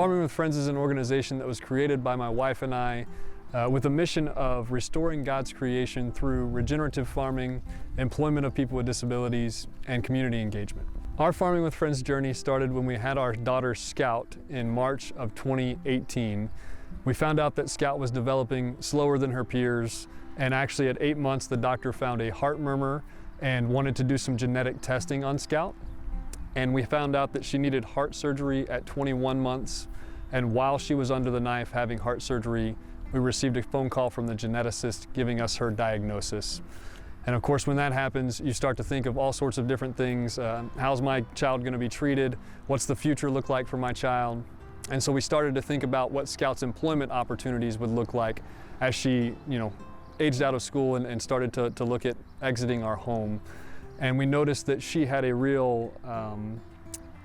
Farming with Friends is an organization that was created by my wife and I with a mission of restoring God's creation through regenerative farming, employment of people with disabilities, and community engagement. Our Farming with Friends journey started when we had our daughter Scout in March of 2018. We found out that Scout was developing slower than her peers, and actually at 8 months the doctor found a heart murmur and wanted to do some genetic testing on Scout. And we found out that she needed heart surgery at 21 months, and while she was under the knife having heart surgery, we received a phone call from the geneticist giving us her diagnosis. And of course, when that happens, you start to think of all sorts of different things. How's my child going to be treated? What's the future look like for my child? And so we started to think about what Scout's employment opportunities would look like as she, aged out of school and started to look at exiting our home. And we noticed that she had a real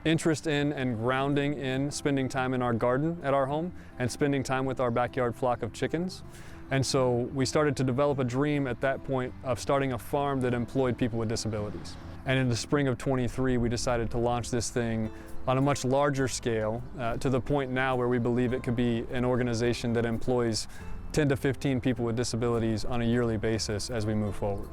interest in and grounding in spending time in our garden at our home and spending time with our backyard flock of chickens. And so we started to develop a dream at that point of starting a farm that employed people with disabilities. And in the spring of 23, we decided to launch this thing on a much larger scale to the point now where we believe it could be an organization that employs 10 to 15 people with disabilities on a yearly basis as we move forward.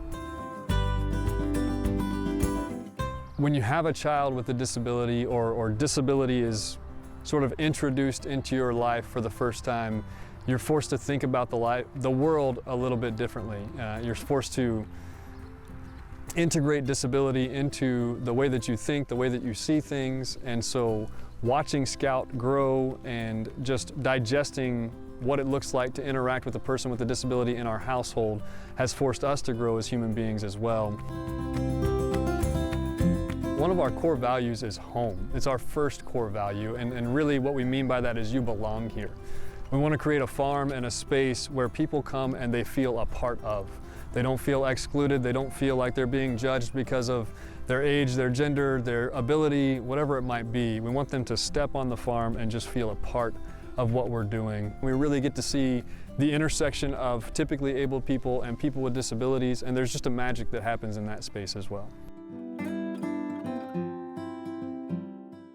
When you have a child with a disability or disability is sort of introduced into your life for the first time, you're forced to think about the world a little bit differently. You're forced to integrate disability into the way that you think, the way that you see things. And so watching Scout grow and just digesting what it looks like to interact with a person with a disability in our household has forced us to grow as human beings as well. One of our core values is home. It's our first core value, and really what we mean by that is you belong here. We want to create a farm and a space where people come and they feel a part of. They don't feel excluded, they don't feel like they're being judged because of their age, their gender, their ability, whatever it might be. We want them to step on the farm and just feel a part of what we're doing. We really get to see the intersection of typically able people and people with disabilities, and there's just a magic that happens in that space as well.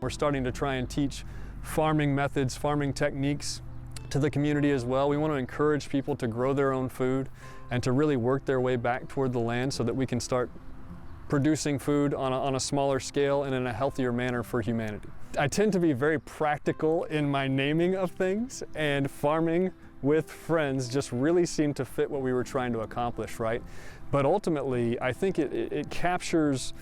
We're starting to try and teach farming methods, farming techniques to the community as well. We want to encourage people to grow their own food and to really work their way back toward the land so that we can start producing food on a smaller scale and in a healthier manner for humanity. I tend to be very practical in my naming of things, and Farming with Friends just really seemed to fit what we were trying to accomplish, right? But ultimately, I think it captures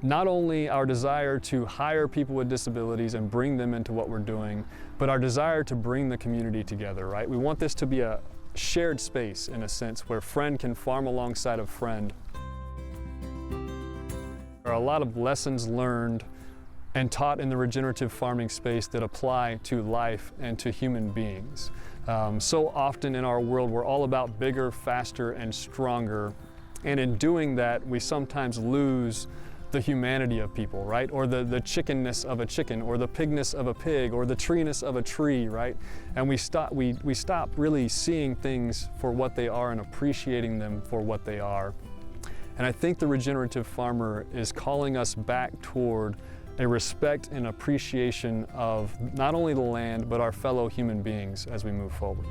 not only our desire to hire people with disabilities and bring them into what we're doing, but our desire to bring the community together, right? We want this to be a shared space, in a sense, where friend can farm alongside of friend. There are a lot of lessons learned and taught in the regenerative farming space that apply to life and to human beings. So often in our world, we're all about bigger, faster, and stronger. And in doing that, we sometimes lose the humanity of people, right? Or the chickenness of a chicken, or the pigness of a pig, or the treeness of a tree, right? And we stop really seeing things for what they are and appreciating them for what they are. And I think the regenerative farmer is calling us back toward a respect and appreciation of not only the land, but our fellow human beings as we move forward.